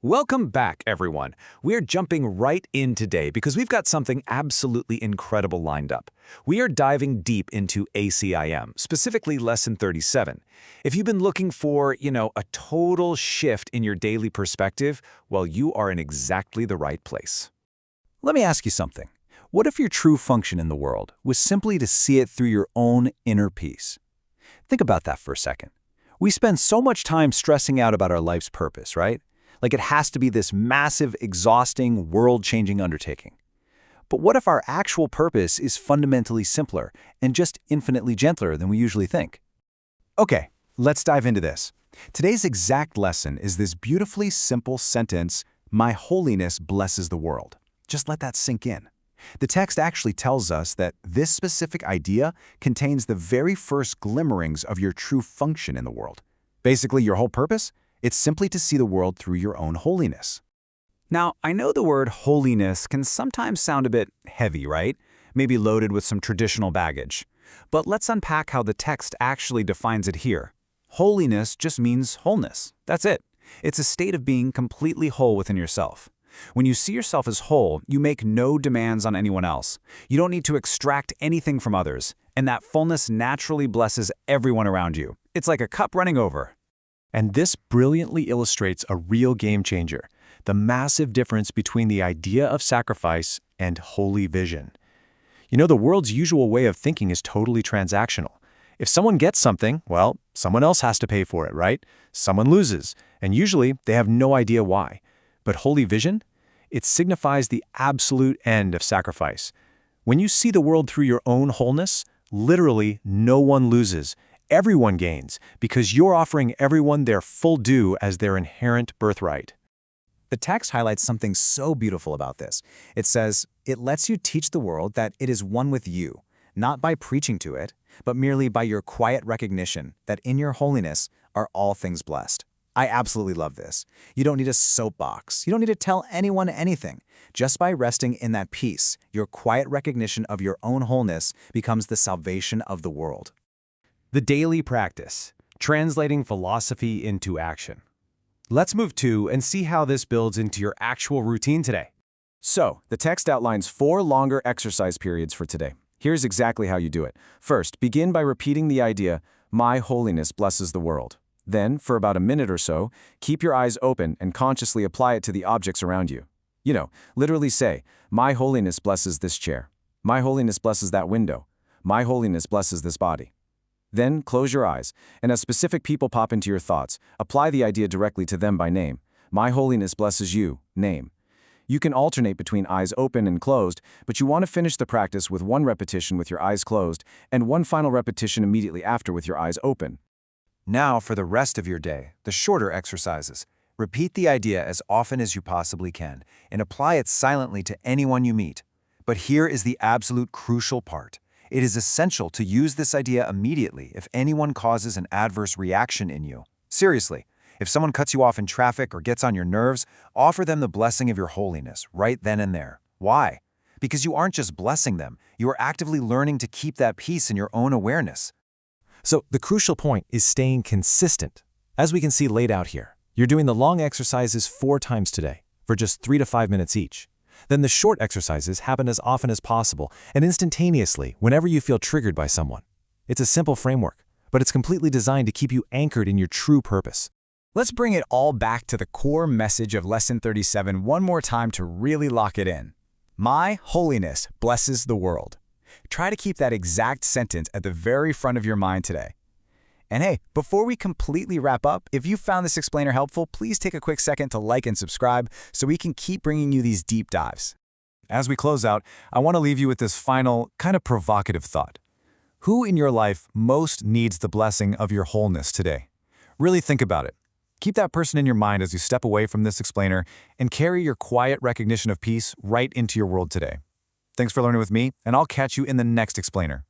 Welcome back, everyone. We're jumping right in today because we've got something absolutely incredible lined up. We are diving deep into ACIM, specifically Lesson 37. If you've been looking for, a total shift in your daily perspective, well, you are in exactly the right place. Let me ask you something. What if your true function in the world was simply to see it through your own inner peace? Think about that for a second. We spend so much time stressing out about our life's purpose, right? Like it has to be this massive, exhausting, world-changing undertaking. But what if our actual purpose is fundamentally simpler and just infinitely gentler than we usually think? Okay, let's dive into this. Today's exact lesson is this beautifully simple sentence, "My holiness blesses the world." Just let that sink in. The text actually tells us that this specific idea contains the very first glimmerings of your true function in the world. Basically, your whole purpose? It's simply to see the world through your own holiness. Now, I know the word holiness can sometimes sound a bit heavy, right? Maybe loaded with some traditional baggage. But let's unpack how the text actually defines it here. Holiness just means wholeness. That's it. It's a state of being completely whole within yourself. When you see yourself as whole, you make no demands on anyone else. You don't need to extract anything from others, and that fullness naturally blesses everyone around you. It's like a cup running over. And this brilliantly illustrates a real game changer, the massive difference between the idea of sacrifice and holy vision. The world's usual way of thinking is totally transactional. If someone gets something, well, someone else has to pay for it, right? Someone loses, and usually they have no idea why. But holy vision? It signifies the absolute end of sacrifice. When you see the world through your own wholeness, literally no one loses. Everyone gains, because you're offering everyone their full due as their inherent birthright. The text highlights something so beautiful about this. It says, it lets you teach the world that it is one with you, not by preaching to it, but merely by your quiet recognition that in your holiness are all things blessed. I absolutely love this. You don't need a soapbox. You don't need to tell anyone anything. Just by resting in that peace, your quiet recognition of your own wholeness becomes the salvation of the world. The daily practice, translating philosophy into action. Let's move to and see how this builds into your actual routine today. So, the text outlines 4 longer exercise periods for today. Here's exactly how you do it. First, begin by repeating the idea, "My holiness blesses the world." Then, for about a minute or so, keep your eyes open and consciously apply it to the objects around you. Literally say, "My holiness blesses this chair. My holiness blesses that window. My holiness blesses this body." Then close your eyes, and as specific people pop into your thoughts, apply the idea directly to them by name. "My holiness blesses you," name. You can alternate between eyes open and closed, but you want to finish the practice with 1 repetition with your eyes closed and 1 final repetition immediately after with your eyes open. Now for the rest of your day, the shorter exercises. Repeat the idea as often as you possibly can and apply it silently to anyone you meet. But here is the absolute crucial part. It is essential to use this idea immediately if anyone causes an adverse reaction in you. Seriously, if someone cuts you off in traffic or gets on your nerves, offer them the blessing of your holiness right then and there. Why? Because you aren't just blessing them, you are actively learning to keep that peace in your own awareness. So the crucial point is staying consistent. As we can see laid out here, you're doing the long exercises 4 times today, for just 3 to 5 minutes each. Then the short exercises happen as often as possible and instantaneously whenever you feel triggered by someone. It's a simple framework, but it's completely designed to keep you anchored in your true purpose. Let's bring it all back to the core message of Lesson 37 one more time to really lock it in. My holiness blesses the world. Try to keep that exact sentence at the very front of your mind today. And hey, before we completely wrap up, if you found this explainer helpful, please take a quick second to like and subscribe so we can keep bringing you these deep dives. As we close out, I want to leave you with this final, kind of provocative thought. Who in your life most needs the blessing of your wholeness today? Really think about it. Keep that person in your mind as you step away from this explainer and carry your quiet recognition of peace right into your world today. Thanks for learning with me, and I'll catch you in the next explainer.